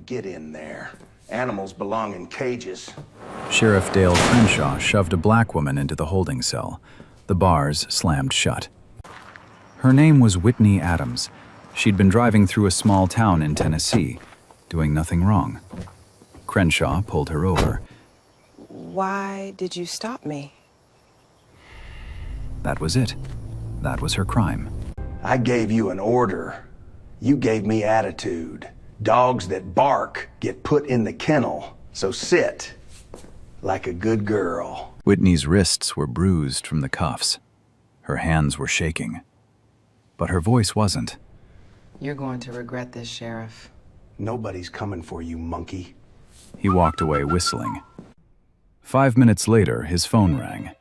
Get in there. Animals belong in cages. Sheriff Dale Crenshaw shoved a black woman into the holding cell. The bars slammed shut. Her name was Whitney Adams. She'd been driving through a small town in Tennessee, doing nothing wrong. Crenshaw pulled her over. Why did you stop me? That was it. That was her crime. I gave you an order. You gave me attitude. Dogs that bark get put in the kennel, so sit like a good girl. Whitney's wrists were bruised from the cuffs. Her hands were shaking. But her voice wasn't. You're going to regret this, Sheriff. Nobody's coming for you, monkey. He walked away whistling. 5 minutes later, his phone rang.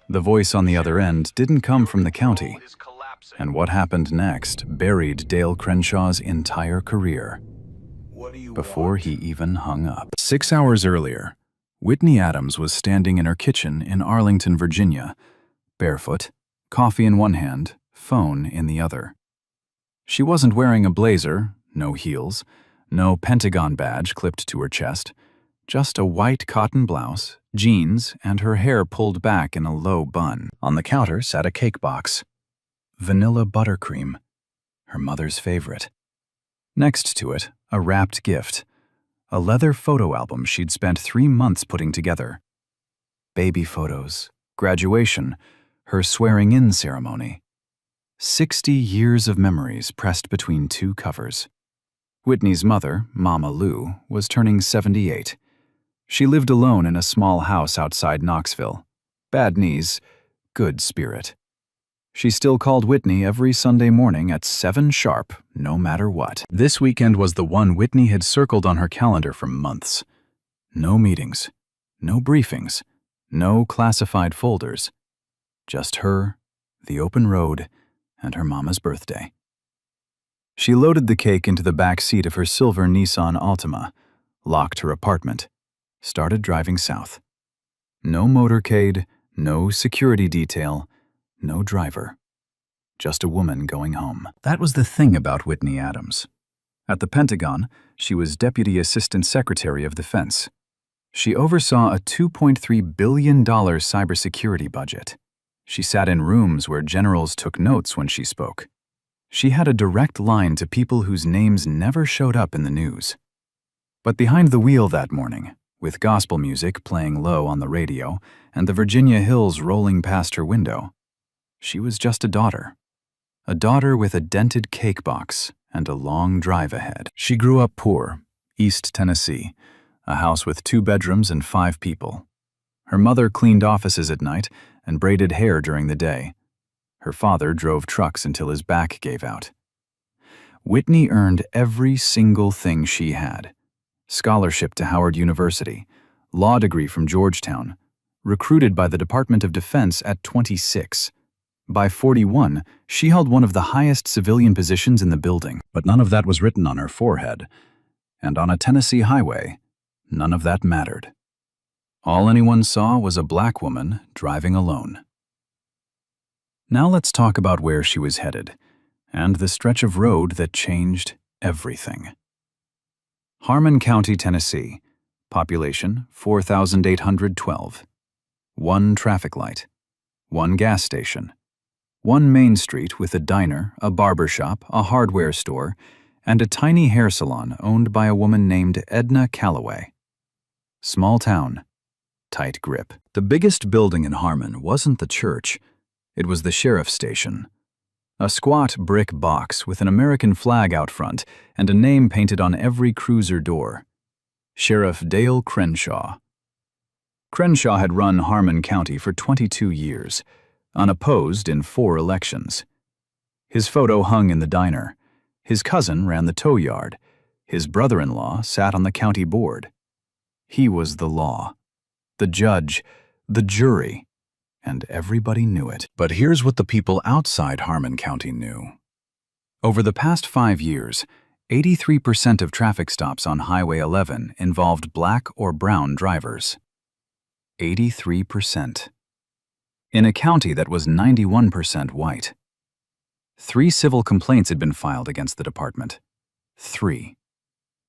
The voice on the other end didn't come from the county. And what happened next buried Dale Crenshaw's entire career before he even hung up. 6 hours earlier, Whitney Adams was standing in her kitchen in Arlington, Virginia, barefoot, coffee in one hand, phone in the other. She wasn't wearing a blazer, no heels, no Pentagon badge clipped to her chest, just a white cotton blouse, jeans, and her hair pulled back in a low bun. On the counter sat a cake box. Vanilla buttercream, her mother's favorite. Next to it, a wrapped gift, a leather photo album she'd spent 3 months putting together. Baby photos, graduation, her swearing-in ceremony. 60 years of memories pressed between 2 covers. Whitney's mother, Mama Lou, was turning 78. She lived alone in a small house outside Knoxville. Bad knees, good spirit. She still called Whitney every Sunday morning at 7 sharp, no matter what. This weekend was the one Whitney had circled on her calendar for months. No meetings, no briefings, no classified folders. Just her, the open road, and her mama's birthday. She loaded the cake into the back seat of her silver Nissan Altima, locked her apartment, started driving south. No motorcade, no security detail, no driver. Just a woman going home. That was the thing about Whitney Adams. At the Pentagon, she was Deputy Assistant Secretary of Defense. She oversaw a $2.3 billion cybersecurity budget. She sat in rooms where generals took notes when she spoke. She had a direct line to people whose names never showed up in the news. But behind the wheel that morning, with gospel music playing low on the radio and the Virginia hills rolling past her window, she was just a daughter with a dented cake box and a long drive ahead. She grew up poor, East Tennessee, a house with 2 bedrooms and 5 people. Her mother cleaned offices at night and braided hair during the day. Her father drove trucks until his back gave out. Whitney earned every single thing she had. Scholarship to Howard University, law degree from Georgetown, recruited by the Department of Defense at 26. By 41, she held one of the highest civilian positions in the building. But none of that was written on her forehead. And on a Tennessee highway, none of that mattered. All anyone saw was a black woman driving alone. Now let's talk about where she was headed, and the stretch of road that changed everything. Harmon County, Tennessee. Population 4,812. 1 traffic light. 1 gas station. 1 main street with a diner, a barber shop, a hardware store, and a tiny hair salon owned by a woman named Edna Calloway. Small town. Tight grip. The biggest building in Harmon wasn't the church. It was the sheriff's station. A squat brick box with an American flag out front and a name painted on every cruiser door. Sheriff Dale Crenshaw. Crenshaw had run Harmon County for 22 years, unopposed in 4 elections. His photo hung in the diner. His cousin ran the tow yard. His brother-in-law sat on the county board. He was the law, the judge, the jury, and everybody knew it. But here's what the people outside Harmon County knew. Over the past 5 years, 83% of traffic stops on Highway 11 involved black or brown drivers. 83%. In a county that was 91% white. 3 civil complaints had been filed against the department. 3.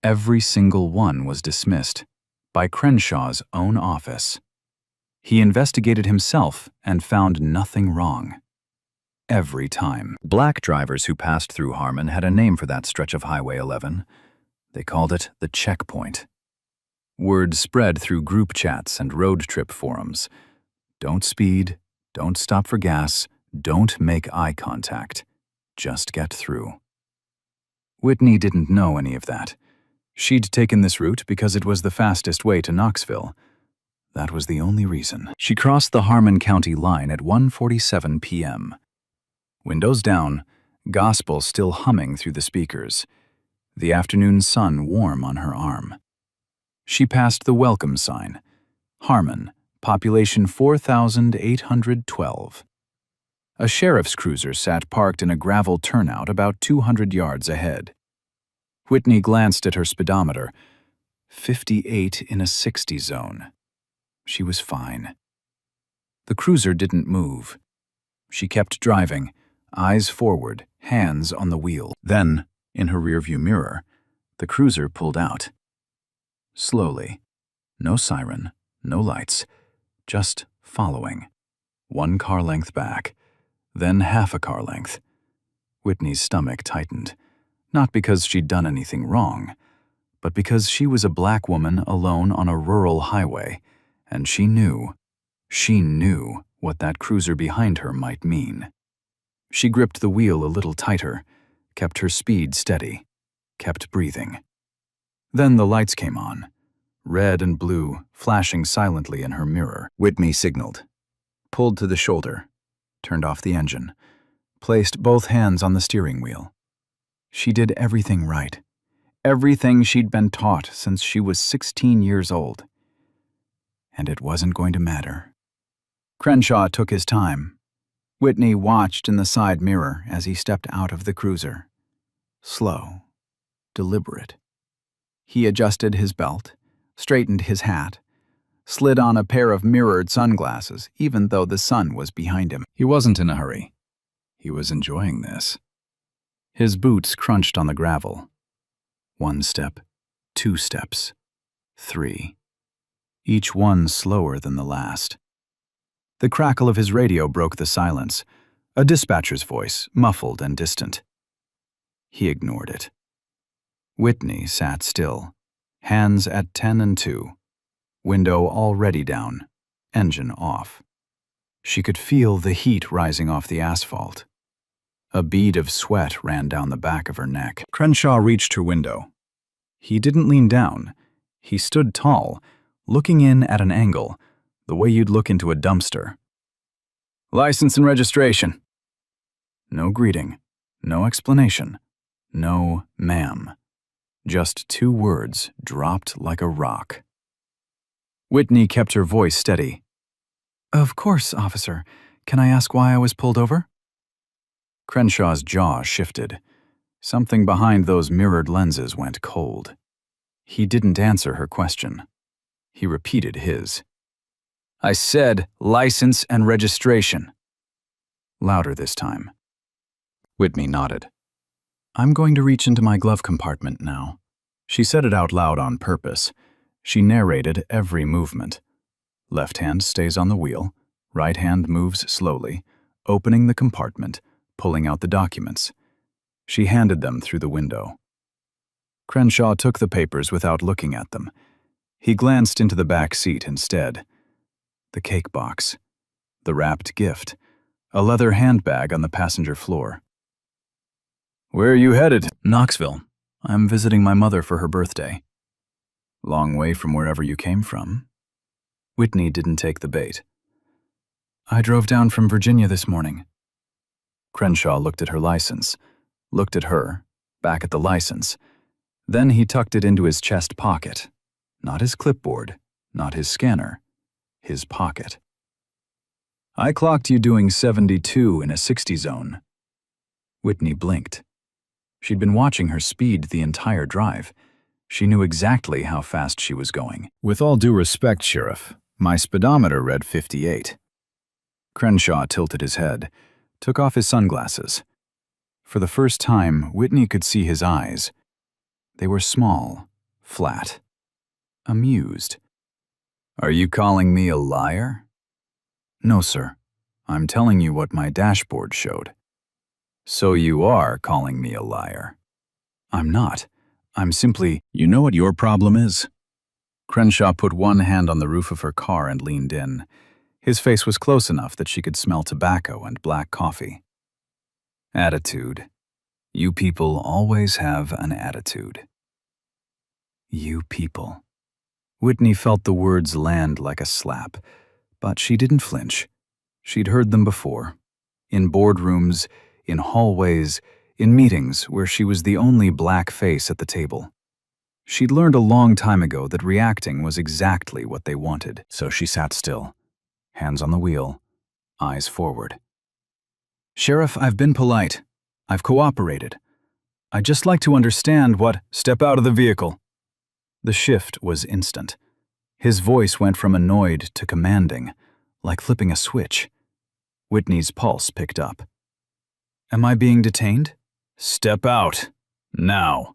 Every single one was dismissed by Crenshaw's own office. He investigated himself and found nothing wrong. Every time. Black drivers who passed through Harmon had a name for that stretch of Highway 11. They called it the checkpoint. Word spread through group chats and road trip forums. Don't speed, don't stop for gas, don't make eye contact. Just get through. Whitney didn't know any of that. She'd taken this route because it was the fastest way to Knoxville. That was the only reason. She crossed the Harmon County line at 1:47 p.m. Windows down, gospel still humming through the speakers. The afternoon sun warm on her arm. She passed the welcome sign. Harmon, population 4,812. A sheriff's cruiser sat parked in a gravel turnout about 200 yards ahead. Whitney glanced at her speedometer. 58 in a 60 zone. She was fine. The cruiser didn't move. She kept driving, eyes forward, hands on the wheel. Then, in her rearview mirror, the cruiser pulled out. Slowly. No siren, no lights, just following. 1 car length back, then half a car length. Whitney's stomach tightened, not because she'd done anything wrong, but because she was a black woman alone on a rural highway, and she knew what that cruiser behind her might mean. She gripped the wheel a little tighter, kept her speed steady, kept breathing. Then the lights came on, red and blue, flashing silently in her mirror. Whitney signaled, pulled to the shoulder, turned off the engine, placed both hands on the steering wheel. She did everything right, everything she'd been taught since she was 16 years old. And it wasn't going to matter. Crenshaw took his time. Whitney watched in the side mirror as he stepped out of the cruiser. Slow, deliberate. He adjusted his belt, straightened his hat, slid on a pair of mirrored sunglasses, even though the sun was behind him. He wasn't in a hurry. He was enjoying this. His boots crunched on the gravel. 1 step, 2 steps, 3. Each one slower than the last. The crackle of his radio broke the silence, a dispatcher's voice, muffled and distant. He ignored it. Whitney sat still, hands at 10 and 2, window already down, engine off. She could feel the heat rising off the asphalt. A bead of sweat ran down the back of her neck. Crenshaw reached her window. He didn't lean down. He stood tall, looking in at an angle, the way you'd look into a dumpster. License and registration. No greeting, no explanation, no ma'am. Just 2 words dropped like a rock. Whitney kept her voice steady. Of course, officer. Can I ask why I was pulled over? Crenshaw's jaw shifted. Something behind those mirrored lenses went cold. He didn't answer her question. He repeated his. I said license and registration. Louder this time. Whitney nodded. I'm going to reach into my glove compartment now. She said it out loud on purpose. She narrated every movement. Left hand stays on the wheel. Right hand moves slowly, opening the compartment, pulling out the documents. She handed them through the window. Crenshaw took the papers without looking at them. He glanced into the back seat instead. The cake box, the wrapped gift, a leather handbag on the passenger floor. Where are you headed? Knoxville. I'm visiting my mother for her birthday. Long way from wherever you came from. Whitney didn't take the bait. I drove down from Virginia this morning. Crenshaw looked at her license, looked at her, back at the license. Then he tucked it into his chest pocket. Not his clipboard, not his scanner, his pocket. I clocked you doing 72 in a 60 zone. Whitney blinked. She'd been watching her speed the entire drive. She knew exactly how fast she was going. With all due respect, Sheriff, my speedometer read 58. Crenshaw tilted his head, took off his sunglasses. For the first time, Whitney could see his eyes. They were small, flat, amused. "Are you calling me a liar?" "No, sir. I'm telling you what my dashboard showed." "So you are calling me a liar." "I'm not. I'm simply—" "You know what your problem is?" Crenshaw put one hand on the roof of her car and leaned in. His face was close enough that she could smell tobacco and black coffee. "Attitude. You people always have an attitude." You people. Whitney felt the words land like a slap, but she didn't flinch. She'd heard them before. In boardrooms, in hallways, in meetings where she was the only black face at the table. She'd learned a long time ago that reacting was exactly what they wanted, so she sat still, hands on the wheel, eyes forward. "Sheriff, I've been polite. I've cooperated. I'd just like to understand what—" "Step out of the vehicle." The shift was instant. His voice went from annoyed to commanding, like flipping a switch. Whitney's pulse picked up. "Am I being detained?" "Step out. Now."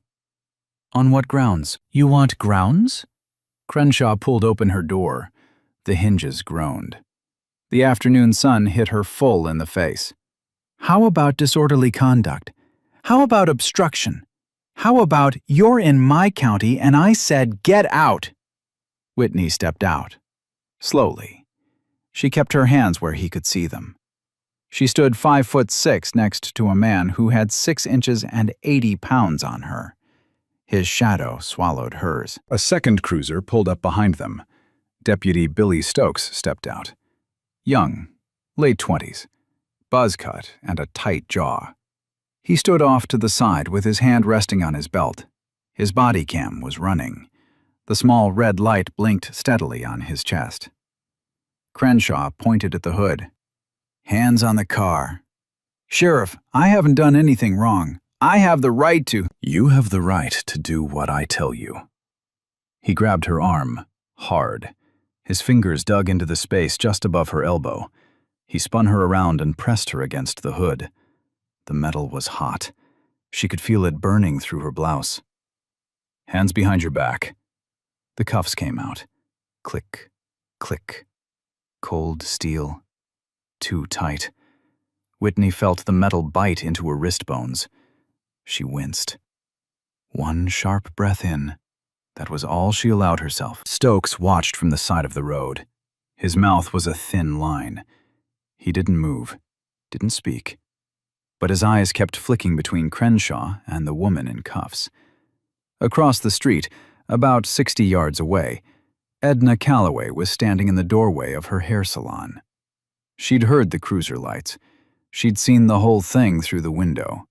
"On what grounds?" "You want grounds?" Crenshaw pulled open her door. The hinges groaned. The afternoon sun hit her full in the face. "How about disorderly conduct? How about obstruction? How about you're in my county and I said get out?" Whitney stepped out. Slowly. She kept her hands where he could see them. She stood 5'6" next to a man who had 6 inches and 80 pounds on her. His shadow swallowed hers. A second cruiser pulled up behind them. Deputy Billy Stokes stepped out. Young, late 20s, buzz cut and a tight jaw. He stood off to the side with his hand resting on his belt. His body cam was running. The small red light blinked steadily on his chest. Crenshaw pointed at the hood. "Hands on the car." "Sheriff, I haven't done anything wrong. I have the right to—" "You have the right to do what I tell you." He grabbed her arm, hard. His fingers dug into the space just above her elbow. He spun her around and pressed her against the hood. The metal was hot. She could feel it burning through her blouse. "Hands behind your back." The cuffs came out. Click, click. Cold steel. Too tight. Whitney felt the metal bite into her wrist bones. She winced. One sharp breath in. That was all she allowed herself. Stokes watched from the side of the road. His mouth was a thin line. He didn't move, didn't speak. But his eyes kept flicking between Crenshaw and the woman in cuffs. Across the street, about 60 yards away, Edna Calloway was standing in the doorway of her hair salon. She'd heard the cruiser lights. She'd seen the whole thing through the window.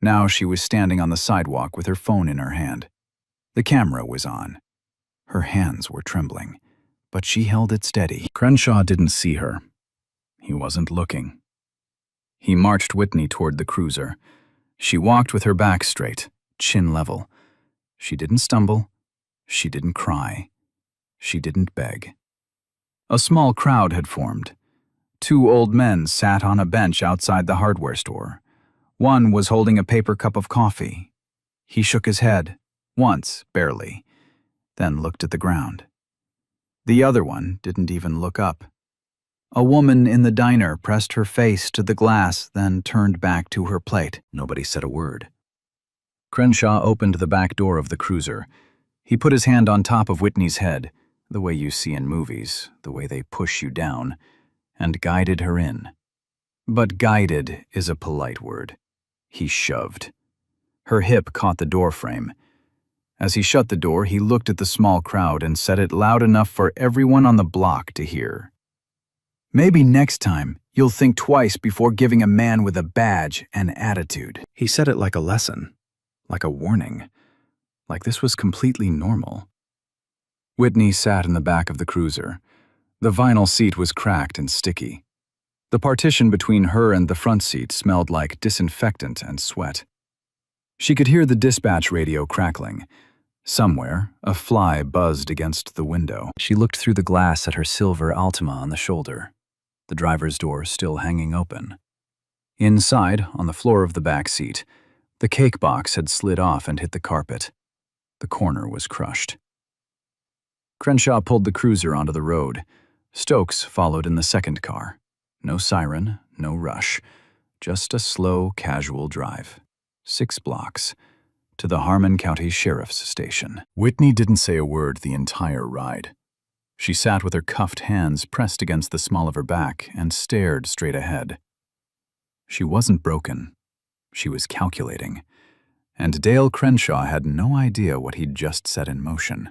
Now she was standing on the sidewalk with her phone in her hand. The camera was on. Her hands were trembling, but she held it steady. Crenshaw didn't see her. He wasn't looking. He marched Whitney toward the cruiser. She walked with her back straight, chin level. She didn't stumble. She didn't cry. She didn't beg. A small crowd had formed. 2 old men sat on a bench outside the hardware store. One was holding a paper cup of coffee. He shook his head, once, barely, then looked at the ground. The other one didn't even look up. A woman in the diner pressed her face to the glass, then turned back to her plate. Nobody said a word. Crenshaw opened the back door of the cruiser. He put his hand on top of Whitney's head, the way you see in movies, the way they push you down, and guided her in. But guided is a polite word. He shoved. Her hip caught the door frame. As he shut the door, he looked at the small crowd and said it loud enough for everyone on the block to hear. "Maybe next time you'll think twice before giving a man with a badge an attitude." He said it like a lesson, like a warning, like this was completely normal. Whitney sat in the back of the cruiser. The vinyl seat was cracked and sticky. The partition between her and the front seat smelled like disinfectant and sweat. She could hear the dispatch radio crackling. Somewhere, a fly buzzed against the window. She looked through the glass at her silver Altima on the shoulder, the driver's door still hanging open. Inside, on the floor of the back seat, the cake box had slid off and hit the carpet. The corner was crushed. Crenshaw pulled the cruiser onto the road. Stokes followed in the second car. No siren, no rush. Just a slow, casual drive. 6 blocks. To the Harmon County Sheriff's Station. Whitney didn't say a word the entire ride. She sat with her cuffed hands pressed against the small of her back and stared straight ahead. She wasn't broken. She was calculating. And Dale Crenshaw had no idea what he'd just set in motion.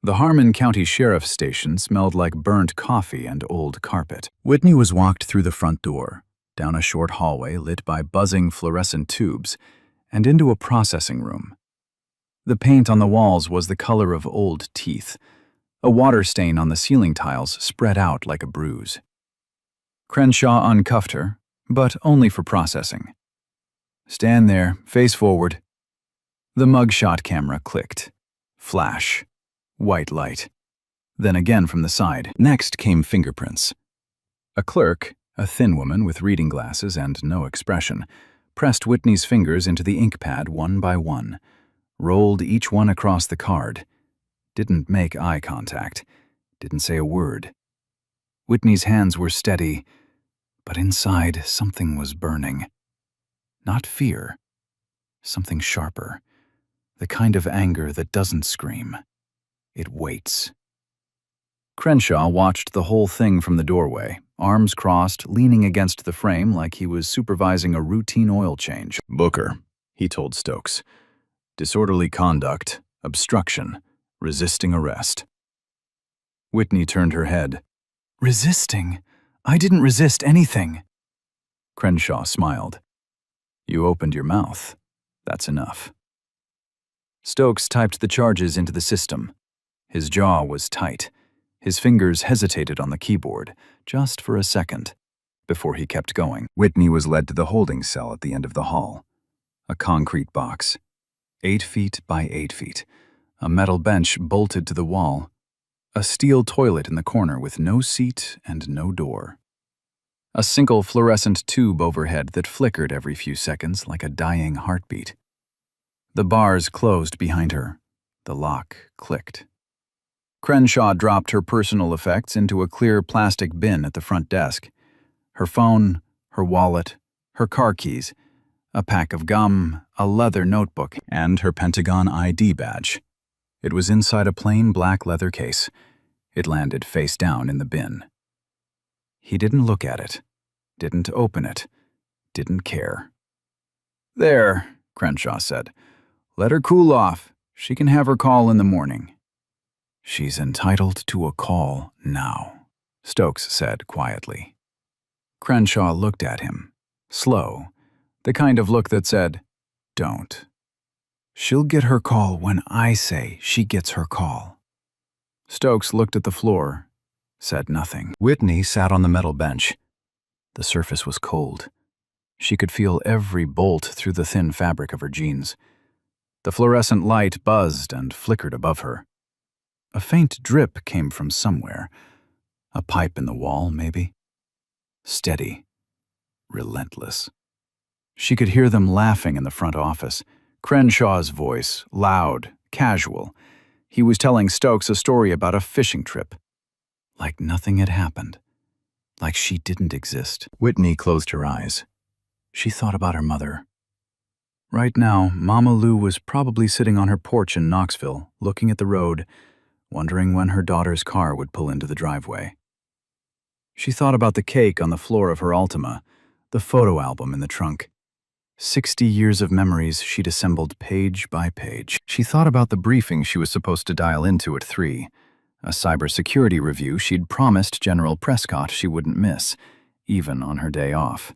The Harmon County Sheriff's Station smelled like burnt coffee and old carpet. Whitney was walked through the front door, down a short hallway lit by buzzing fluorescent tubes, and into a processing room. The paint on the walls was the color of old teeth. A water stain on the ceiling tiles spread out like a bruise. Crenshaw uncuffed her, but only for processing. "Stand there, face forward." The mugshot camera clicked. Flash. White light. Then again from the side. Next came fingerprints. A clerk, a thin woman with reading glasses and no expression, pressed Whitney's fingers into the ink pad one by one, rolled each one across the card. Didn't make eye contact. Didn't say a word. Whitney's hands were steady, but inside something was burning. Not fear. Something sharper. The kind of anger that doesn't scream. It waits. Crenshaw watched the whole thing from the doorway, arms crossed, leaning against the frame like he was supervising a routine oil change. "Booker," he told Stokes. "Disorderly conduct, obstruction, resisting arrest." Whitney turned her head. "Resisting? I didn't resist anything." Crenshaw smiled. "You opened your mouth. That's enough." Stokes typed the charges into the system. His jaw was tight. His fingers hesitated on the keyboard, just for a second, before he kept going. Whitney was led to the holding cell at the end of the hall. A concrete box, 8 feet by 8 feet, a metal bench bolted to the wall, a steel toilet in the corner with no seat and no door. A single fluorescent tube overhead that flickered every few seconds like a dying heartbeat. The bars closed behind her. The lock clicked. Crenshaw dropped her personal effects into a clear plastic bin at the front desk. Her phone, her wallet, her car keys, a pack of gum, a leather notebook, and her Pentagon ID badge. It was inside a plain black leather case. It landed face down in the bin. He didn't look at it, didn't open it, didn't care. "There," Crenshaw said. "Let her cool off. She can have her call in the morning." "She's entitled to a call now," Stokes said quietly. Crenshaw looked at him, slow, the kind of look that said, "Don't. She'll get her call when I say she gets her call." Stokes looked at the floor, said nothing. Whitney sat on the metal bench. The surface was cold. She could feel every bolt through the thin fabric of her jeans. The fluorescent light buzzed and flickered above her. A faint drip came from somewhere. A pipe in the wall, maybe. Steady. Relentless. She could hear them laughing in the front office. Crenshaw's voice, loud, casual. He was telling Stokes a story about a fishing trip. Like nothing had happened. Like she didn't exist. Whitney closed her eyes. She thought about her mother. Right now, Mama Lou was probably sitting on her porch in Knoxville, looking at the road, wondering when her daughter's car would pull into the driveway. She thought about the cake on the floor of her Altima, the photo album in the trunk. 60 years of memories she'd assembled page by page. She thought about the briefing she was supposed to dial into at 3, a cybersecurity review she'd promised General Prescott she wouldn't miss, even on her day off.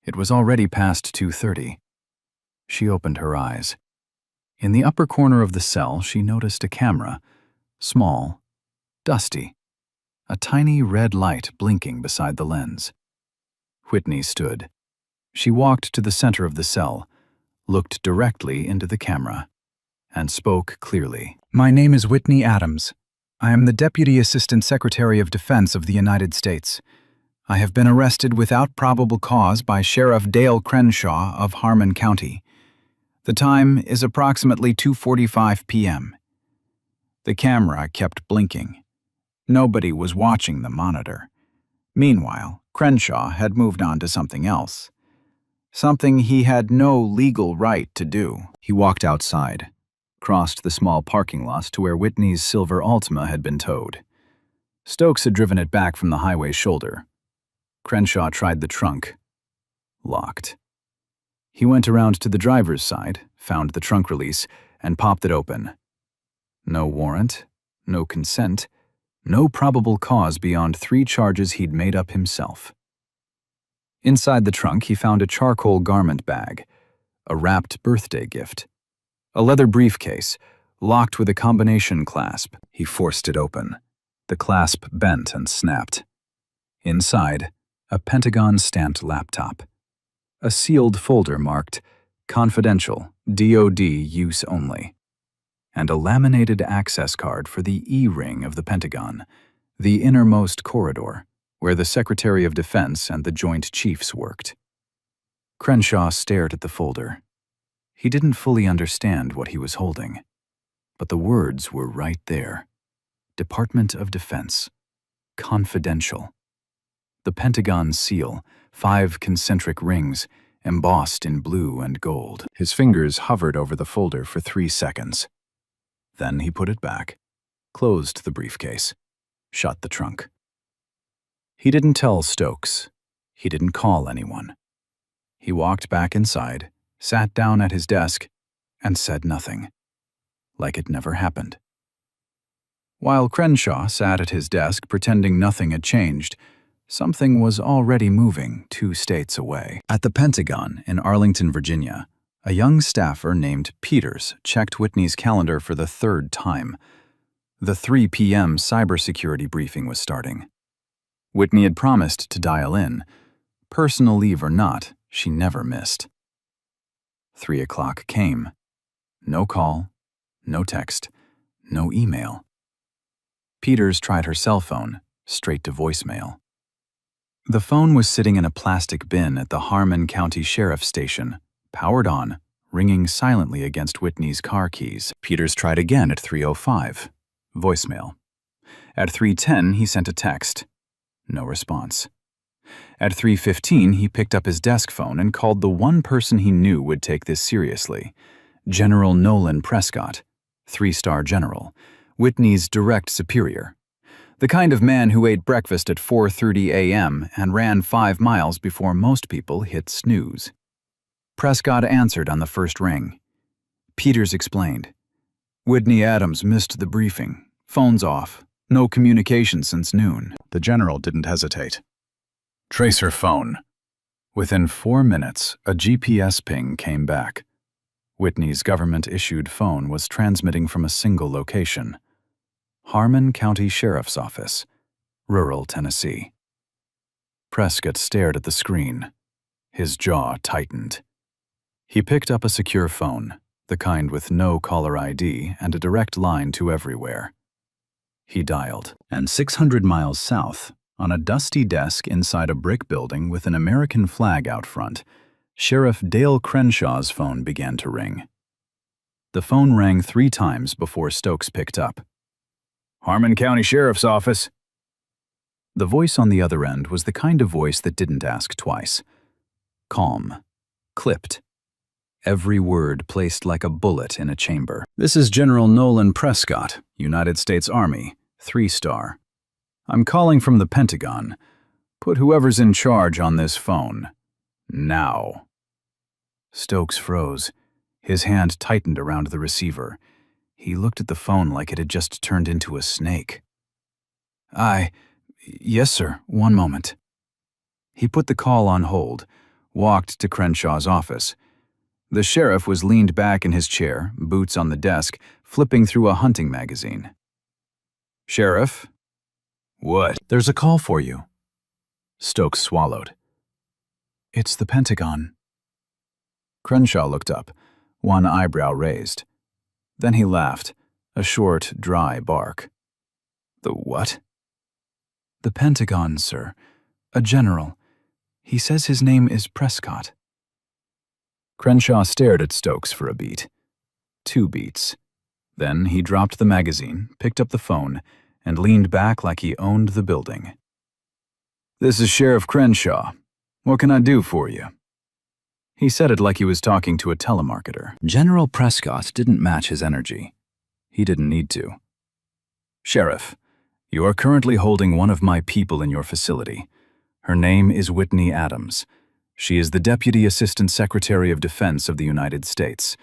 It was already past 2:30. She opened her eyes. In the upper corner of the cell, she noticed a camera. Small, dusty, a tiny red light blinking beside the lens. Whitney stood. She walked to the center of the cell, looked directly into the camera, and spoke clearly. "My name is Whitney Adams. I am the Deputy Assistant Secretary of Defense of the United States. I have been arrested without probable cause by Sheriff Dale Crenshaw of Harmon County. The time is approximately 2:45 p.m. The camera kept blinking. Nobody was watching the monitor. Meanwhile, Crenshaw had moved on to something else. Something he had no legal right to do. He walked outside, crossed the small parking lot to where Whitney's silver Altima had been towed. Stokes had driven it back from the highway's shoulder. Crenshaw tried the trunk. Locked. He went around to the driver's side, found the trunk release, and popped it open. No warrant, no consent, no probable cause beyond 3 charges he'd made up himself. Inside the trunk, he found a charcoal garment bag, a wrapped birthday gift, a leather briefcase, locked with a combination clasp. He forced it open. The clasp bent and snapped. Inside, a Pentagon stamped laptop. A sealed folder marked Confidential, DoD Use Only, and a laminated access card for the E-ring of the Pentagon, the innermost corridor, where the Secretary of Defense and the Joint Chiefs worked. Crenshaw stared at the folder. He didn't fully understand what he was holding, but the words were right there. Department of Defense. Confidential. The Pentagon seal, 5 concentric rings, embossed in blue and gold. His fingers hovered over the folder for 3 seconds. Then he put it back, closed the briefcase, shut the trunk. He didn't tell Stokes. He didn't call anyone. He walked back inside, sat down at his desk, and said nothing, like it never happened. While Crenshaw sat at his desk pretending nothing had changed, something was already moving 2 states away. At the Pentagon in Arlington, Virginia, a young staffer named Peters checked Whitney's calendar for the 3rd time. The 3 p.m. cybersecurity briefing was starting. Whitney had promised to dial in. Personal leave or not, she never missed. 3 o'clock came. No call, no text, no email. Peters tried her cell phone, straight to voicemail. The phone was sitting in a plastic bin at the Harmon County Sheriff's Station, powered on, ringing silently against Whitney's car keys. Peters tried again at 3:05. Voicemail. At 3:10, he sent a text. No response. At 3:15, he picked up his desk phone and called the one person he knew would take this seriously, General Nolan Prescott, 3-star general, Whitney's direct superior. The kind of man who ate breakfast at 4:30 a.m. and ran 5 miles before most people hit snooze. Prescott answered on the first ring. Peters explained. Whitney Adams missed the briefing. Phone's off. No communication since noon. The general didn't hesitate. Trace her phone. Within 4 minutes, a GPS ping came back. Whitney's government-issued phone was transmitting from a single location. Harmon County Sheriff's Office, rural Tennessee. Prescott stared at the screen. His jaw tightened. He picked up a secure phone, the kind with no caller ID and a direct line to everywhere. He dialed, and 600 miles south, on a dusty desk inside a brick building with an American flag out front, Sheriff Dale Crenshaw's phone began to ring. The phone rang 3 times before Stokes picked up. Harmon County Sheriff's Office. The voice on the other end was the kind of voice that didn't ask twice. Calm. Clipped. Every word placed like a bullet in a chamber. This is General Nolan Prescott, United States Army, 3-star. I'm calling from the Pentagon. Put whoever's in charge on this phone. Now. Stokes froze. His hand tightened around the receiver. He looked at the phone like it had just turned into a snake. Yes, sir. One moment. He put the call on hold, walked to Crenshaw's office. The sheriff was leaned back in his chair, boots on the desk, flipping through a hunting magazine. Sheriff? What? There's a call for you. Stokes swallowed. It's the Pentagon. Crenshaw looked up, one eyebrow raised. Then he laughed, a short, dry bark. The what? The Pentagon, sir. A general. He says his name is Prescott. Crenshaw stared at Stokes for a beat. 2 beats. Then he dropped the magazine, picked up the phone, and leaned back like he owned the building. "This is Sheriff Crenshaw. What can I do for you?" He said it like he was talking to a telemarketer. General Prescott didn't match his energy. He didn't need to. "Sheriff, you are currently holding one of my people in your facility. Her name is Whitney Adams. She is the Deputy Assistant Secretary of Defense of the United States.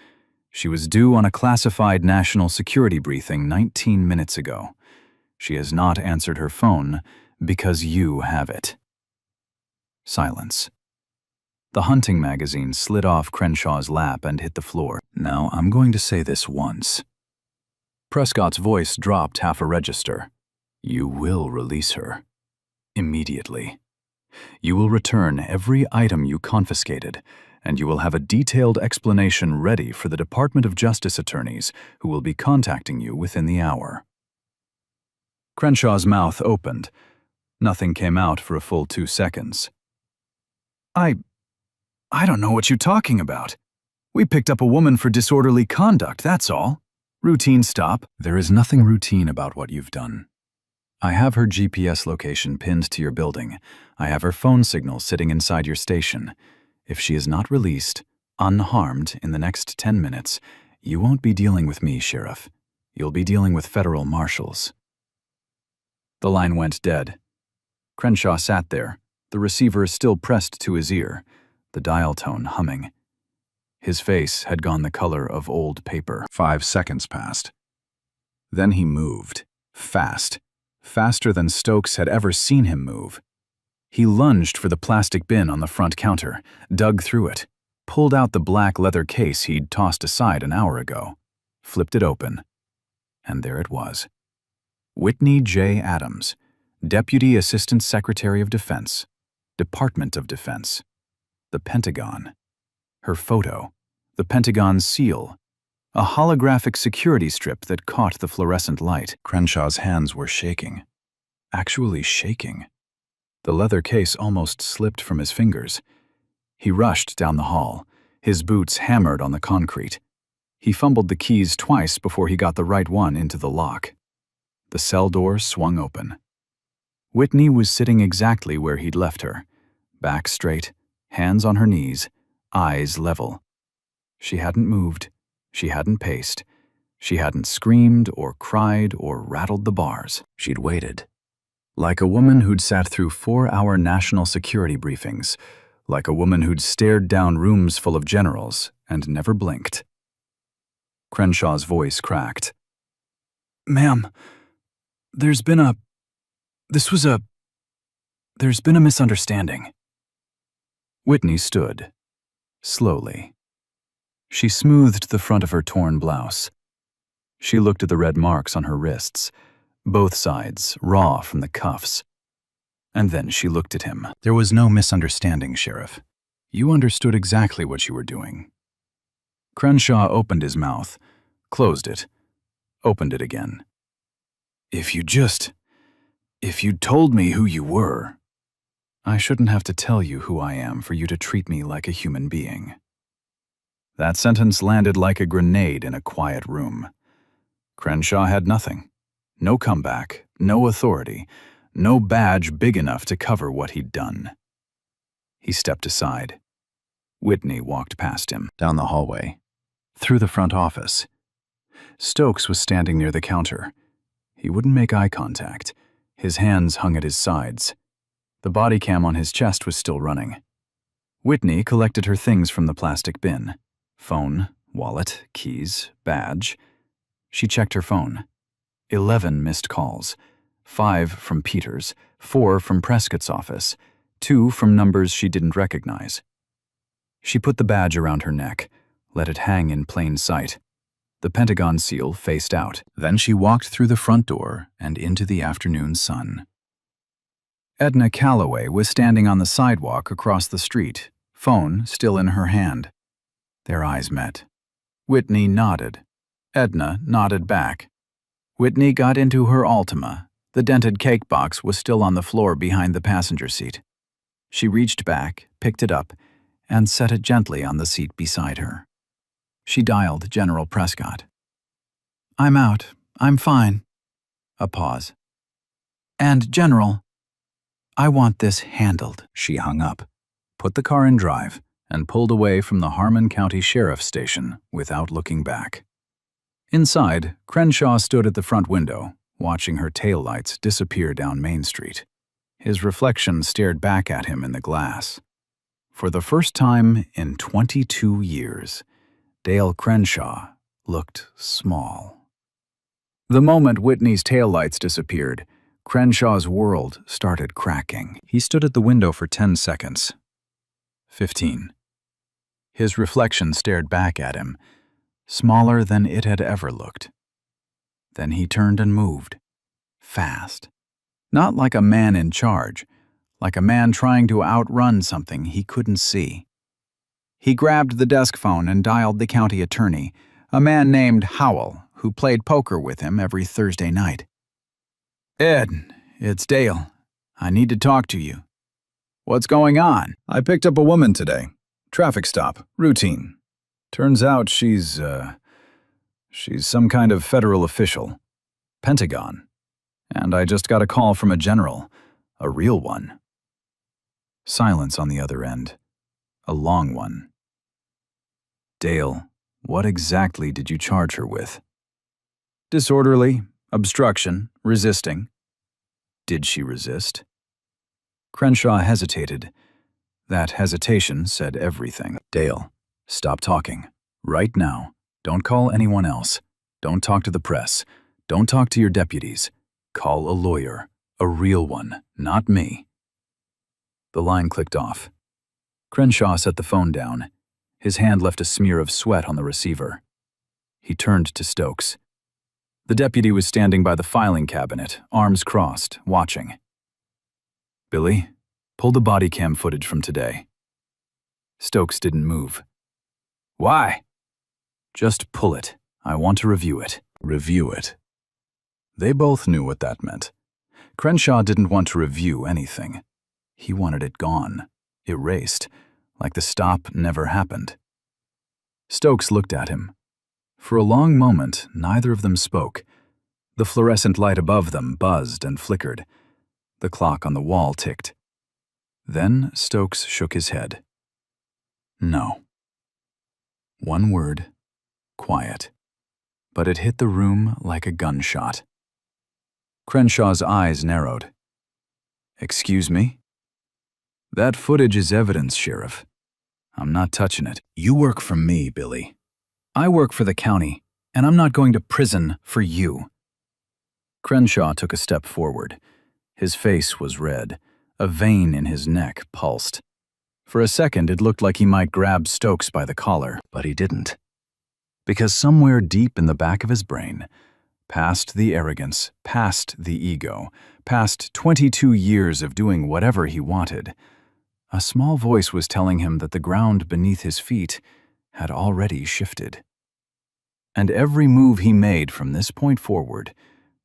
She was due on a classified national security briefing 19 minutes ago. She has not answered her phone because you have it." Silence. The hunting magazine slid off Crenshaw's lap and hit the floor. "Now, I'm going to say this once." Prescott's voice dropped half a register. "You will release her. Immediately. You will return every item you confiscated, and you will have a detailed explanation ready for the Department of Justice attorneys who will be contacting you within the hour." Crenshaw's mouth opened. Nothing came out for a full 2 seconds. I don't know what you're talking about. We picked up a woman for disorderly conduct, that's all. Routine stop." "There is nothing routine about what you've done. I have her GPS location pinned to your building. I have her phone signal sitting inside your station. If she is not released, unharmed, in the next 10 minutes, you won't be dealing with me, Sheriff. You'll be dealing with federal marshals." The line went dead. Crenshaw sat there, the receiver still pressed to his ear, the dial tone humming. His face had gone the color of old paper. 5 seconds passed. Then he moved, fast, faster than Stokes had ever seen him move. He lunged for the plastic bin on the front counter, dug through it, pulled out the black leather case he'd tossed aside an hour ago, flipped it open, and there it was. Whitney J. Adams, Deputy Assistant Secretary of Defense, Department of Defense, the Pentagon. Her photo, the Pentagon seal, a holographic security strip that caught the fluorescent light. Crenshaw's hands were shaking. Actually shaking. The leather case almost slipped from his fingers. He rushed down the hall, his boots hammered on the concrete. He fumbled the keys twice before he got the right one into the lock. The cell door swung open. Whitney was sitting exactly where he'd left her, back straight, hands on her knees, eyes level. She hadn't moved, she hadn't paced, she hadn't screamed or cried or rattled the bars. She'd waited. Like a woman who'd sat through 4-hour national security briefings, like a woman who'd stared down rooms full of generals and never blinked. Crenshaw's voice cracked. "Ma'am, there's been a misunderstanding." Whitney stood, slowly. She smoothed the front of her torn blouse. She looked at the red marks on her wrists, both sides raw from the cuffs. And then she looked at him. "There was no misunderstanding, Sheriff. You understood exactly what you were doing." Crenshaw opened his mouth, closed it, opened it again. If you'd told me who you were, I shouldn't have to tell you who I am for you to treat me like a human being." That sentence landed like a grenade in a quiet room. Crenshaw had nothing. No comeback, no authority, no badge big enough to cover what he'd done. He stepped aside. Whitney walked past him, down the hallway, through the front office. Stokes was standing near the counter. He wouldn't make eye contact. His hands hung at his sides. The body cam on his chest was still running. Whitney collected her things from the plastic bin. Phone, wallet, keys, badge. She checked her phone. 11 missed calls. 5 from Peter's, 4 from Prescott's office, 2 from numbers she didn't recognize. She put the badge around her neck, let it hang in plain sight. The Pentagon seal faced out. Then she walked through the front door and into the afternoon sun. Edna Calloway was standing on the sidewalk across the street, phone still in her hand. Their eyes met. Whitney nodded. Edna nodded back. Whitney got into her Altima. The dented cake box was still on the floor behind the passenger seat. She reached back, picked it up, and set it gently on the seat beside her. She dialed General Prescott. "I'm out. I'm fine." A pause. "And, General, I want this handled." She hung up, put the car in drive, and pulled away from the Harmon County Sheriff's Station without looking back. Inside, Crenshaw stood at the front window, watching her taillights disappear down Main Street. His reflection stared back at him in the glass. For the first time in 22 years, Dale Crenshaw looked small. The moment Whitney's taillights disappeared, Crenshaw's world started cracking. He stood at the window for 10 seconds. 15. His reflection stared back at him, smaller than it had ever looked. Then he turned and moved, fast. Not like a man in charge, like a man trying to outrun something he couldn't see. He grabbed the desk phone and dialed the county attorney, a man named Howell, who played poker with him every Thursday night. "Ed, it's Dale. I need to talk to you." "What's going on?" I picked up a woman today. Traffic stop. Routine. Turns out she's some kind of federal official. Pentagon. And I just got a call from a general. A real one. Silence on the other end. A long one. "Dale, what exactly did you charge her with?" Disorderly, obstruction, resisting. Did she resist? Crenshaw hesitated. That hesitation said everything. "Dale, stop talking. Right now. Don't call anyone else. Don't talk to the press. Don't talk to your deputies. Call a lawyer. A real one, not me." The line clicked off. Crenshaw set the phone down. His hand left a smear of sweat on the receiver. He turned to Stokes. The deputy was standing by the filing cabinet, arms crossed, watching. "Billy, pull the body cam footage from today." Stokes didn't move. "Why?" "Just pull it. I want to review it." Review it. They both knew what that meant. Crenshaw didn't want to review anything. He wanted it gone, erased, like the stop never happened. Stokes looked at him. For a long moment, neither of them spoke. The fluorescent light above them buzzed and flickered. The clock on the wall ticked. Then Stokes shook his head. "No." One word, quiet. But it hit the room like a gunshot. Crenshaw's eyes narrowed. "Excuse me?" "That footage is evidence, Sheriff. I'm not touching it. You work for me, Billy. I work for the county, and I'm not going to prison for you." Crenshaw took a step forward. His face was red. A vein in his neck pulsed. For a second, it looked like he might grab Stokes by the collar, but he didn't. Because somewhere deep in the back of his brain, past the arrogance, past the ego, past 22 years of doing whatever he wanted, a small voice was telling him that the ground beneath his feet had already shifted. And every move he made from this point forward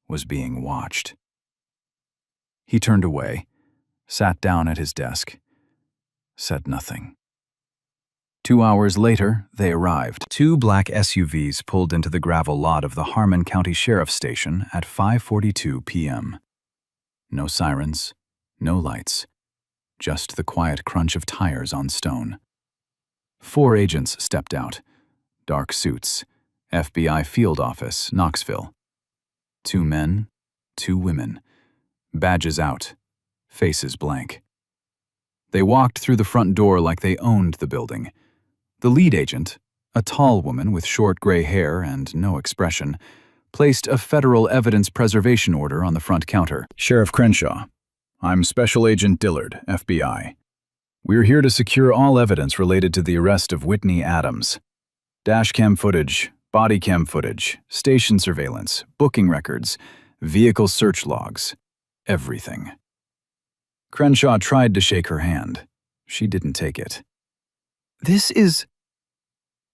was being watched. He turned away, sat down at his desk, said nothing. 2 hours later, they arrived. 2 black SUVs pulled into the gravel lot of the Harmon County Sheriff's Station at 5:42 p.m. No sirens, no lights, just the quiet crunch of tires on stone. 4 agents stepped out. Dark suits. FBI field office, Knoxville. 2 men, 2 women. Badges out. Faces blank. They walked through the front door like they owned the building. The lead agent, a tall woman with short gray hair and no expression, placed a federal evidence preservation order on the front counter. Sheriff Crenshaw, I'm Special Agent Dillard, FBI. We're here to secure all evidence related to the arrest of Whitney Adams. Dashcam footage, body cam footage, station surveillance, booking records, vehicle search logs, everything. Crenshaw tried to shake her hand. She didn't take it.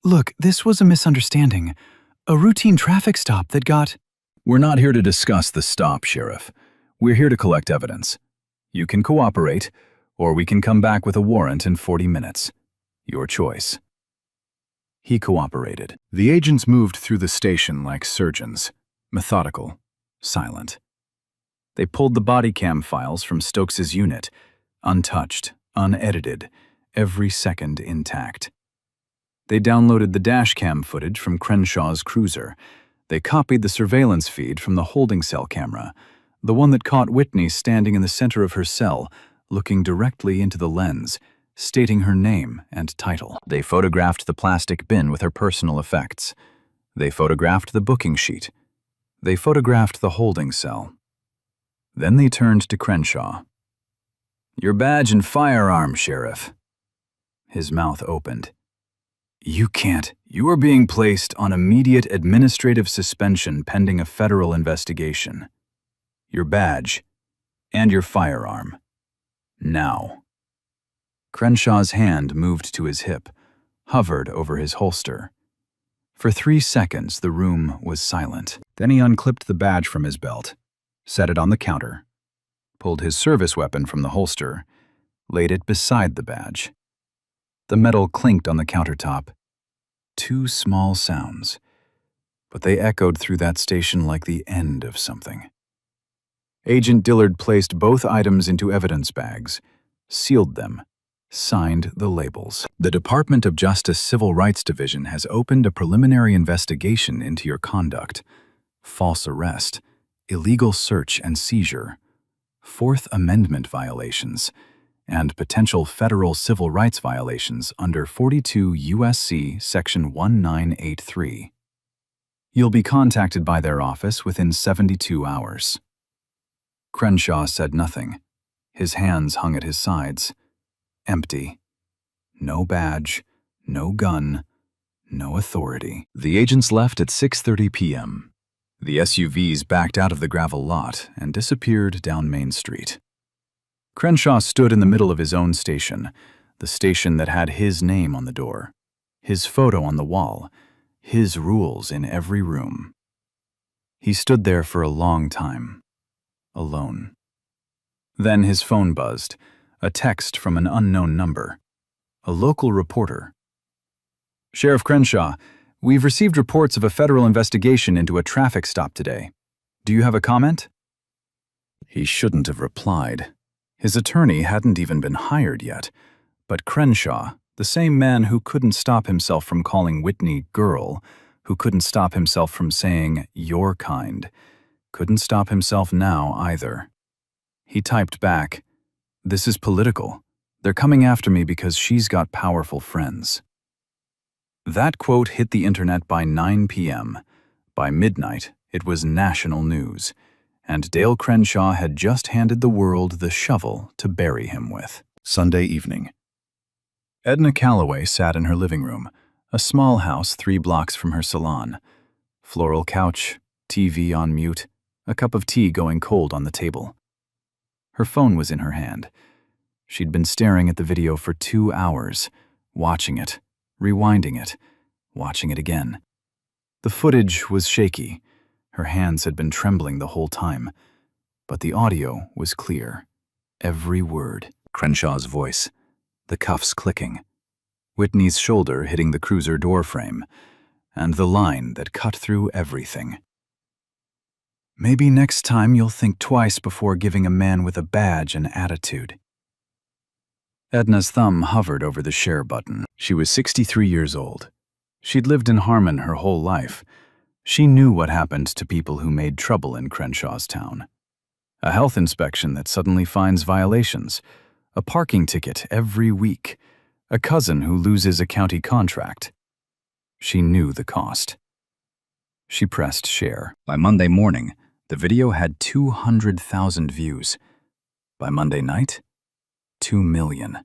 Look, this was a misunderstanding. A routine traffic stop that got... We're not here to discuss the stop, Sheriff. We're here to collect evidence. You can cooperate, or we can come back with a warrant in 40 minutes. Your choice. He cooperated. The agents moved through the station like surgeons, methodical, silent. They pulled the body cam files from Stokes's unit, untouched, unedited, every second intact. They downloaded the dash cam footage from Crenshaw's cruiser. They copied the surveillance feed from the holding cell camera, the one that caught Whitney standing in the center of her cell, looking directly into the lens, stating her name and title. They photographed the plastic bin with her personal effects. They photographed the booking sheet. They photographed the holding cell. Then they turned to Crenshaw. "Your badge and firearm, Sheriff." His mouth opened. "You can't. You are being placed on immediate administrative suspension pending a federal investigation. Your badge and your firearm. Now." Crenshaw's hand moved to his hip, hovered over his holster. For 3 seconds, the room was silent. Then he unclipped the badge from his belt, set it on the counter, pulled his service weapon from the holster, laid it beside the badge. The metal clinked on the countertop. 2 small sounds, but they echoed through that station like the end of something. Agent Dillard placed both items into evidence bags, sealed them, signed the labels. "The Department of Justice Civil Rights Division has opened a preliminary investigation into your conduct, false arrest, illegal search and seizure, Fourth Amendment violations, and potential federal civil rights violations under 42 U.S.C. Section 1983. You'll be contacted by their office within 72 hours. Crenshaw said nothing. His hands hung at his sides. Empty. No badge, no gun, no authority. The agents left at 6:30 p.m. The SUVs backed out of the gravel lot and disappeared down Main Street. Crenshaw stood in the middle of his own station, the station that had his name on the door, his photo on the wall, his rules in every room. He stood there for a long time, alone. Then his phone buzzed. A text from an unknown number. A local reporter. "Sheriff Crenshaw, we've received reports of a federal investigation into a traffic stop today. Do you have a comment?" He shouldn't have replied. His attorney hadn't even been hired yet. But Crenshaw, the same man who couldn't stop himself from calling Whitney girl, who couldn't stop himself from saying your kind, couldn't stop himself now either. He typed back, "This is political. They're coming after me because she's got powerful friends." That quote hit the internet by 9 p.m. By midnight, it was national news, and Dale Crenshaw had just handed the world the shovel to bury him with. Sunday evening. Edna Calloway sat in her living room, a small house 3 blocks from her salon. Floral couch, TV on mute, a cup of tea going cold on the table. Her phone was in her hand. She'd been staring at the video for 2 hours, watching it, rewinding it, watching it again. The footage was shaky. Her hands had been trembling the whole time. But the audio was clear. Every word. Crenshaw's voice. The cuffs clicking. Whitney's shoulder hitting the cruiser doorframe. And the line that cut through everything. "Maybe next time you'll think twice before giving a man with a badge an attitude." Edna's thumb hovered over the share button. She was 63 years old. She'd lived in Harmon her whole life. She knew what happened to people who made trouble in Crenshaw's town. A health inspection that suddenly finds violations, a parking ticket every week, a cousin who loses a county contract. She knew the cost. She pressed share. By Monday morning, the video had 200,000 views. By Monday night, 2 million.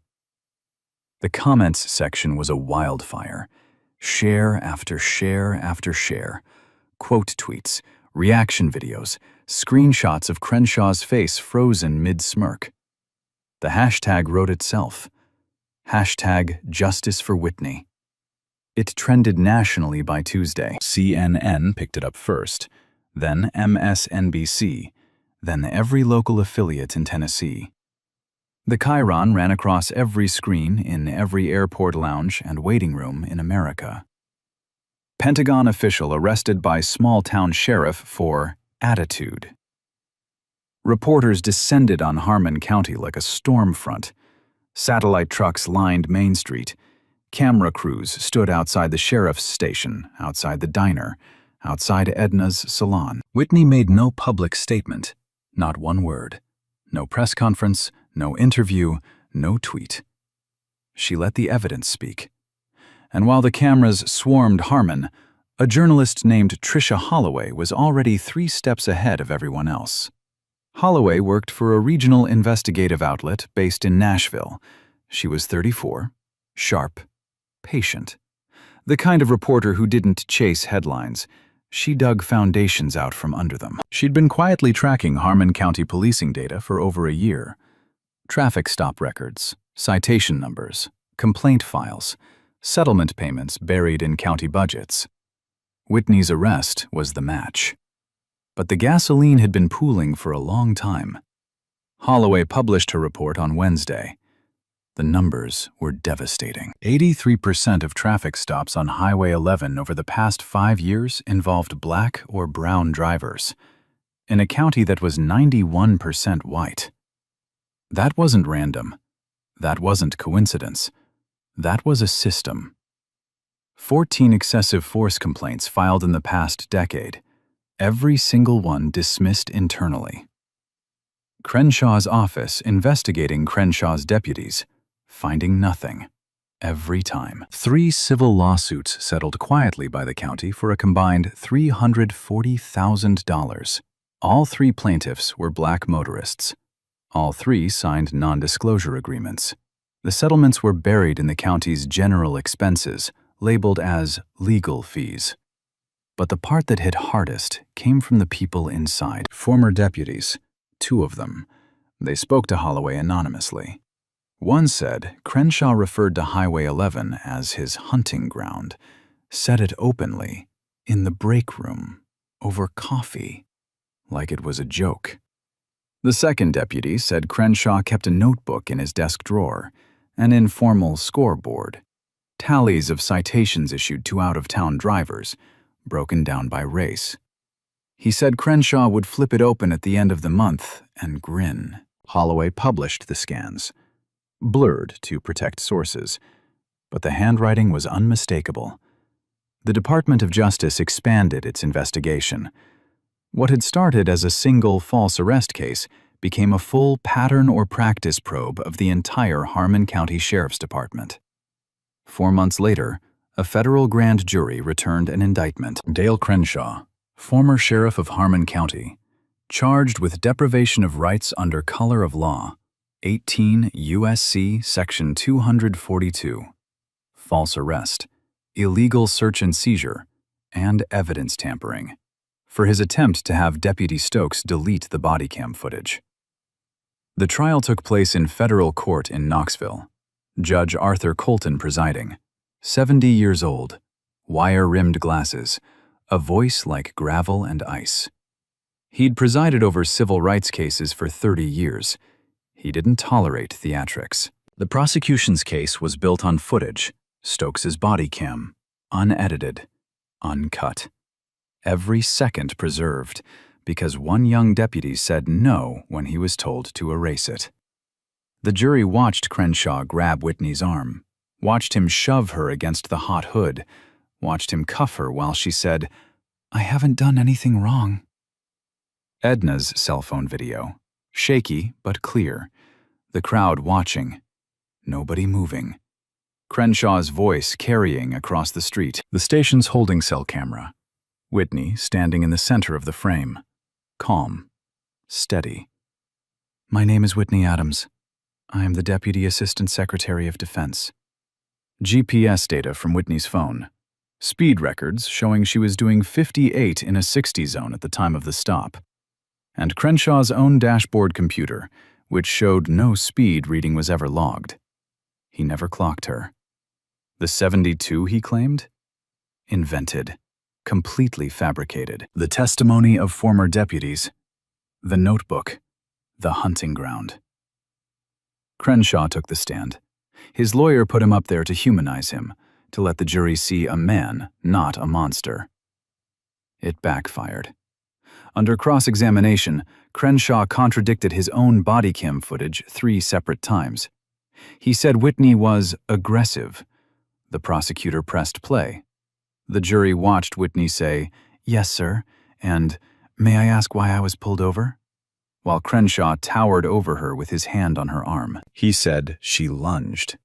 The comments section was a wildfire. Share after share after share. Quote tweets, reaction videos, screenshots of Crenshaw's face frozen mid-smirk. The hashtag wrote itself. Hashtag Justice for Whitney. It trended nationally by Tuesday. CNN picked it up first, then MSNBC, then every local affiliate in Tennessee. The chyron ran across every screen in every airport lounge and waiting room in America. Pentagon official arrested by small-town sheriff for attitude. Reporters descended on Harmon County like a storm front. Satellite trucks lined Main Street. Camera crews stood outside the sheriff's station, outside the diner, outside Edna's salon. Whitney made no public statement, not one word. No press conference, no interview, no tweet. She let the evidence speak. And while the cameras swarmed Harmon, a journalist named Tricia Holloway was already 3 steps ahead of everyone else. Holloway worked for a regional investigative outlet based in Nashville. She was 34, sharp, patient. The kind of reporter who didn't chase headlines. She dug foundations out from under them. She'd been quietly tracking Harmon County policing data for over a year. Traffic stop records, citation numbers, complaint files, settlement payments buried in county budgets. Whitney's arrest was the match. But the gasoline had been pooling for a long time. Holloway published her report on Wednesday. The numbers were devastating. 83% of traffic stops on Highway 11 over the past 5 years involved black or brown drivers, in a county that was 91% white. That wasn't random. That wasn't coincidence. That was a system. 14 excessive force complaints filed in the past decade, every single one dismissed internally. Crenshaw's office investigating Crenshaw's deputies, finding nothing, every time. 3 civil lawsuits settled quietly by the county for a combined $340,000. All 3 plaintiffs were black motorists. All 3 signed non-disclosure agreements. The settlements were buried in the county's general expenses, labeled as legal fees. But the part that hit hardest came from the people inside. Former deputies, 2 of them. They spoke to Holloway anonymously. One said Crenshaw referred to Highway 11 as his hunting ground, said it openly, in the break room, over coffee, like it was a joke. The second deputy said Crenshaw kept a notebook in his desk drawer, an informal scoreboard, tallies of citations issued to out-of-town drivers, broken down by race. He said Crenshaw would flip it open at the end of the month and grin. Holloway published the scans, blurred to protect sources, but the handwriting was unmistakable. The Department of Justice expanded its investigation. What had started as a single false arrest case became a full pattern or practice probe of the entire Harmon County Sheriff's Department. 4 months later, a federal grand jury returned an indictment. Dale Crenshaw, former sheriff of Harmon County, charged with deprivation of rights under color of law, 18 U.S.C. Section 242, false arrest, illegal search and seizure, and evidence tampering, for his attempt to have Deputy Stokes delete the body cam footage. The trial took place in federal court in Knoxville. Judge Arthur Colton presiding, 70 years old, wire-rimmed glasses, a voice like gravel and ice. He'd presided over civil rights cases for 30 years. He didn't tolerate theatrics. The prosecution's case was built on footage, Stokes's body cam, unedited, uncut. Every second preserved, because one young deputy said no when he was told to erase it. The jury watched Crenshaw grab Whitney's arm, watched him shove her against the hot hood, watched him cuff her while she said, "I haven't done anything wrong." Edna's cell phone video, shaky but clear, the crowd watching, nobody moving. Crenshaw's voice carrying across the street. The station's holding cell camera. Whitney standing in the center of the frame, calm, steady. "My name is Whitney Adams. I am the Deputy Assistant Secretary of Defense." GPS data from Whitney's phone. Speed records showing she was doing 58 in a 60 zone at the time of the stop. And Crenshaw's own dashboard computer, which showed no speed reading was ever logged. He never clocked her. The 72 he claimed? Invented. Completely fabricated. The testimony of former deputies. The notebook. The hunting ground. Crenshaw took the stand. His lawyer put him up there to humanize him, to let the jury see a man, not a monster. It backfired. Under cross-examination, Crenshaw contradicted his own body cam footage 3 separate times. He said Whitney was aggressive. The prosecutor pressed play. The jury watched Whitney say, "Yes, sir," and "May I ask why I was pulled over?" while Crenshaw towered over her with his hand on her arm. He said she lunged.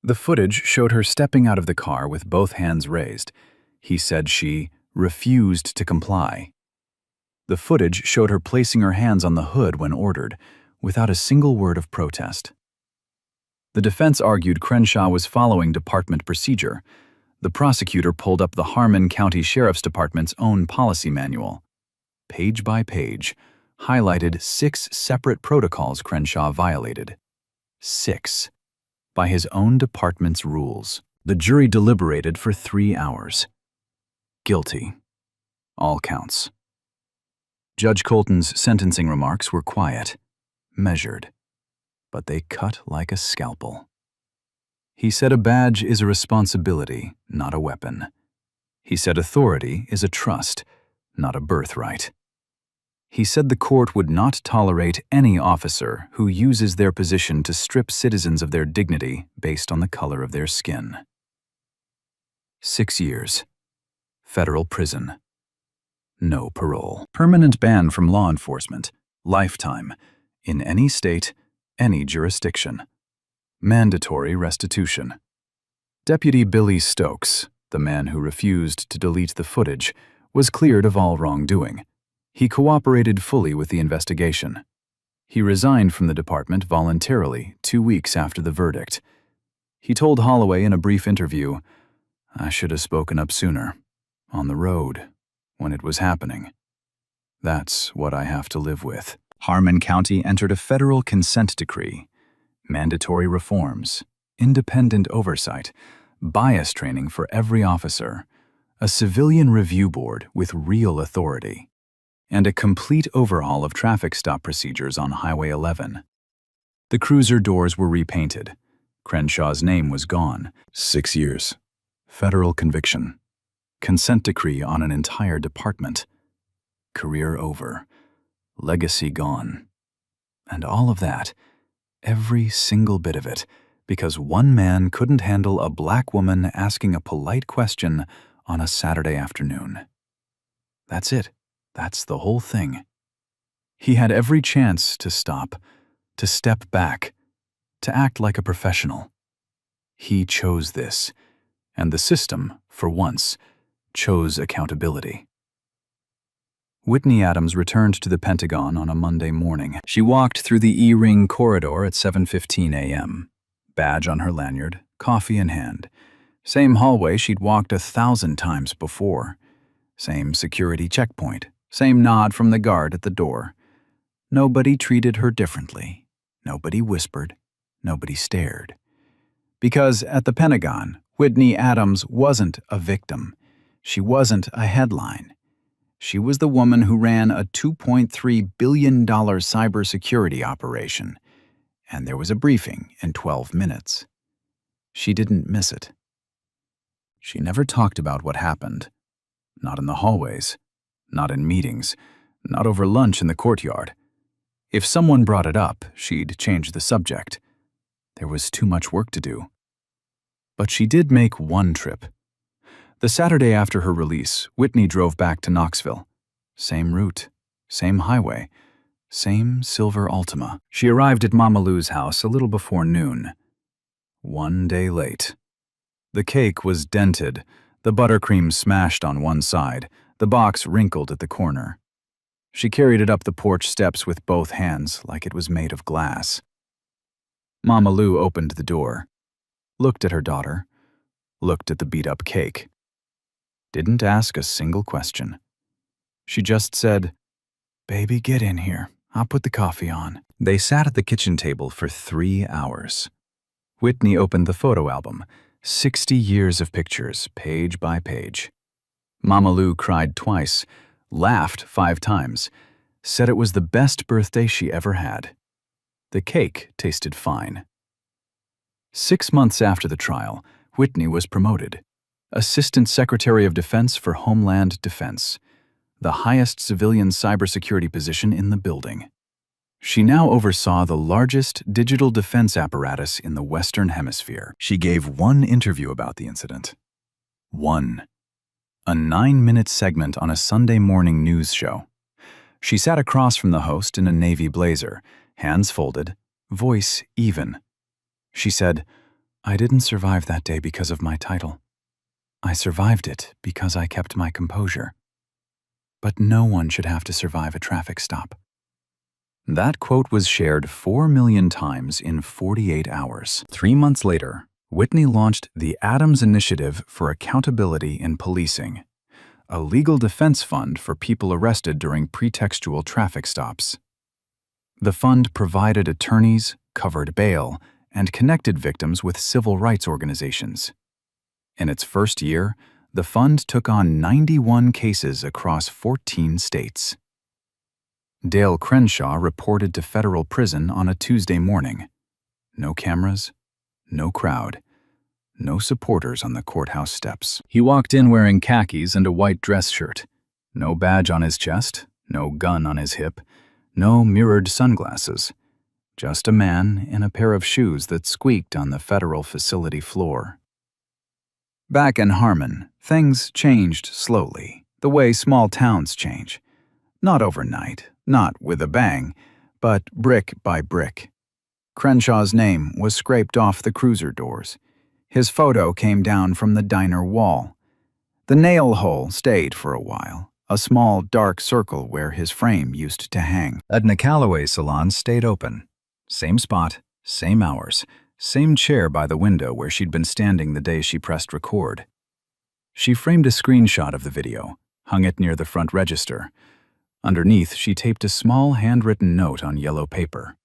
The footage showed her stepping out of the car with both hands raised. He said she refused to comply. The footage showed her placing her hands on the hood when ordered, without a single word of protest. The defense argued Crenshaw was following department procedure. The prosecutor pulled up the Harmon County Sheriff's Department's own policy manual. Page by page, highlighted 6 separate protocols Crenshaw violated. 6. By his own department's rules. The jury deliberated for 3 hours. Guilty. All counts. Judge Colton's sentencing remarks were quiet, measured, but they cut like a scalpel. He said a badge is a responsibility, not a weapon. He said authority is a trust, not a birthright. He said the court would not tolerate any officer who uses their position to strip citizens of their dignity based on the color of their skin. 6 years. Federal prison. No parole. Permanent ban from law enforcement. Lifetime. In any state, any jurisdiction. Mandatory restitution. Deputy Billy Stokes, the man who refused to delete the footage, was cleared of all wrongdoing. He cooperated fully with the investigation. He resigned from the department voluntarily 2 weeks after the verdict. He told Holloway in a brief interview, "I should have spoken up sooner, on the road, when it was happening. That's what I have to live with." Harmon County entered a federal consent decree. Mandatory reforms, independent oversight, bias training for every officer, a civilian review board with real authority, and a complete overhaul of traffic stop procedures on Highway 11. The cruiser doors were repainted. Crenshaw's name was gone. 6 years. Federal conviction. Consent decree on an entire department. Career over. Legacy gone. And all of that, every single bit of it, because one man couldn't handle a black woman asking a polite question on a Saturday afternoon. That's it. That's the whole thing. He had every chance to stop, to step back, to act like a professional. He chose this, and the system, for once, chose accountability. Whitney Adams returned to the Pentagon on a Monday morning. She walked through the E-ring corridor at 7:15 a.m., badge on her lanyard, coffee in hand. Same hallway she'd walked 1,000 times before. Same security checkpoint. Same nod from the guard at the door. Nobody treated her differently. Nobody whispered. Nobody stared. Because at the Pentagon, Whitney Adams wasn't a victim. She wasn't a headline. She was the woman who ran a $2.3 billion cybersecurity operation, and there was a briefing in 12 minutes. She didn't miss it. She never talked about what happened. Not in the hallways, not in meetings, not over lunch in the courtyard. If someone brought it up, she'd change the subject. There was too much work to do. But she did make one trip. The Saturday after her release, Whitney drove back to Knoxville. Same route, same highway, same silver Altima. She arrived at Mama Lou's house a little before noon. 1 day late. The cake was dented, the buttercream smashed on one side, the box wrinkled at the corner. She carried it up the porch steps with both hands like it was made of glass. Mama Lou opened the door, looked at her daughter, looked at the beat-up cake. Didn't ask a single question. She just said, "Baby, get in here. I'll put the coffee on." They sat at the kitchen table for 3 hours. Whitney opened the photo album, 60 years of pictures, page by page. Mama Lou cried twice, laughed 5 times, said it was the best birthday she ever had. The cake tasted fine. 6 months after the trial, Whitney was promoted. Assistant Secretary of Defense for Homeland Defense, the highest civilian cybersecurity position in the building. She now oversaw the largest digital defense apparatus in the Western Hemisphere. She gave one interview about the incident. One. A 9-minute segment on a Sunday morning news show. She sat across from the host in a navy blazer, hands folded, voice even. She said, "I didn't survive that day because of my title. I survived it because I kept my composure. But no one should have to survive a traffic stop." That quote was shared 4 million times in 48 hours. 3 months later, Whitney launched the Adams Initiative for Accountability in Policing, a legal defense fund for people arrested during pretextual traffic stops. The fund provided attorneys, covered bail, and connected victims with civil rights organizations. In its first year, the fund took on 91 cases across 14 states. Dale Crenshaw reported to federal prison on a Tuesday morning. No cameras, no crowd, no supporters on the courthouse steps. He walked in wearing khakis and a white dress shirt. No badge on his chest, no gun on his hip, no mirrored sunglasses. Just a man in a pair of shoes that squeaked on the federal facility floor. Back in Harmon, things changed slowly, the way small towns change. Not overnight, not with a bang, but brick by brick. Crenshaw's name was scraped off the cruiser doors. His photo came down from the diner wall. The nail hole stayed for a while, a small dark circle where his frame used to hang. Edna Calloway's salon stayed open. Same spot, same hours, same chair by the window where she'd been standing the day she pressed record. She framed a screenshot of the video, hung it near the front register. Underneath, she taped a small handwritten note on yellow paper.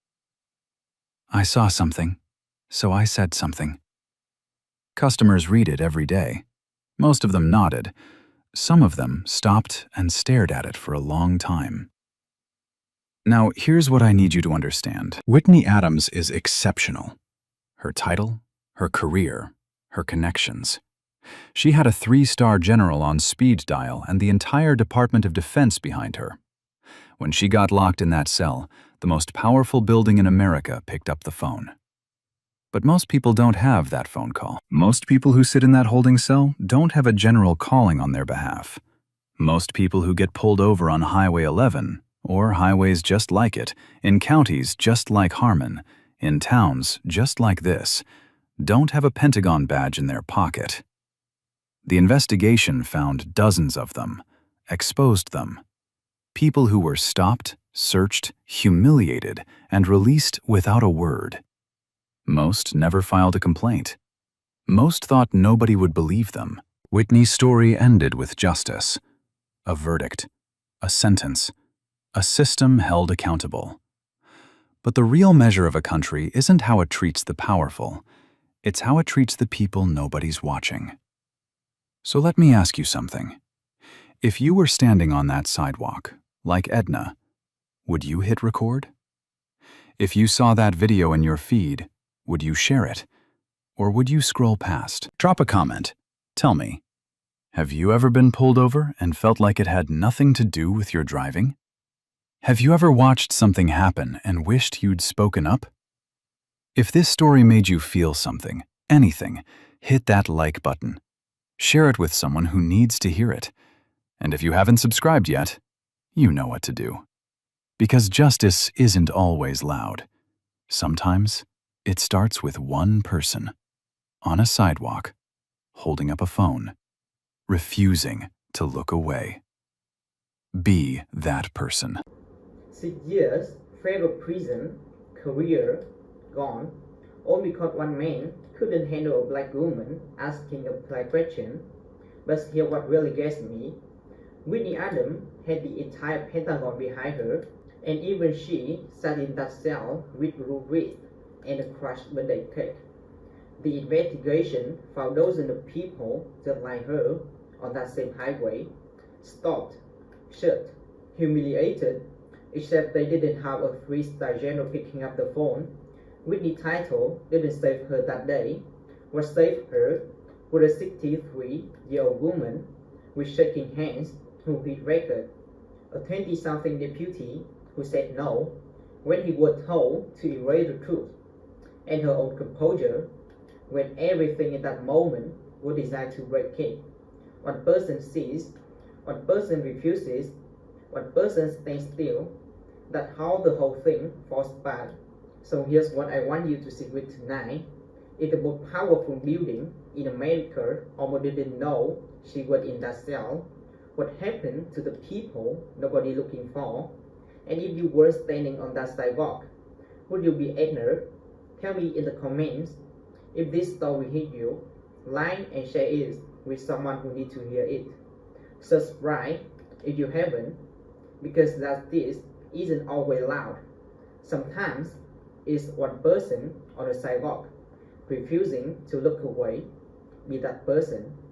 "I saw something, so I said something." Customers read it every day. Most of them nodded. Some of them stopped and stared at it for a long time. Now, here's what I need you to understand. Whitney Adams is exceptional. Her title, her career, her connections. She had a 3-star general on speed dial and the entire Department of Defense behind her. When she got locked in that cell, the most powerful building in America picked up the phone. But most people don't have that phone call. Most people who sit in that holding cell don't have a general calling on their behalf. Most people who get pulled over on Highway 11, or highways just like it, in counties just like Harmon, in towns just like this, don't have a Pentagon badge in their pocket. The investigation found dozens of them, exposed them. People who were stopped, searched, humiliated, and released without a word. Most never filed a complaint. Most thought nobody would believe them. Whitney's story ended with justice. A verdict. A sentence. A system held accountable. But the real measure of a country isn't how it treats the powerful. It's how it treats the people nobody's watching. So let me ask you something. If you were standing on that sidewalk, like Edna, would you hit record? If you saw that video in your feed, would you share it? Or would you scroll past? Drop a comment. Tell me, have you ever been pulled over and felt like it had nothing to do with your driving? Have you ever watched something happen and wished you'd spoken up? If this story made you feel something, anything, hit that like button. Share it with someone who needs to hear it. And if you haven't subscribed yet, you know what to do. Because justice isn't always loud. Sometimes it starts with one person, on a sidewalk, holding up a phone, refusing to look away. Be that person. 6 years, federal prison, career gone, all because one man couldn't handle a black woman asking a black question. But here what really gets me, Whitney Adams had the entire Pentagon behind her, and even she sat in that cell with blue wreath and a crushed birthday cake. The investigation found dozens of people just like her on that same highway, stopped, shot, humiliated, except they didn't have a three-star general picking up the phone. Whitney's title didn't save her that day. What saved her was a 63-year-old woman with shaking hands who hit record, a 20-something deputy who said no when he was told to erase the truth, and her own composure when everything in that moment was designed to break it. One person sees, one person refuses, one person stands still. That's how the whole thing falls apart. So here's what I want you to sit with tonight. It's the most powerful building in America. Almost didn't know she was in that cell. What happened to the people nobody looking for? And if you were standing on that sidewalk, would you be angry? Tell me in the comments. If this story hit you, like and share it with someone who needs to hear it. Subscribe if you haven't, because that this isn't always loud. Sometimes it's one person on the sidewalk refusing to look away. Be that person.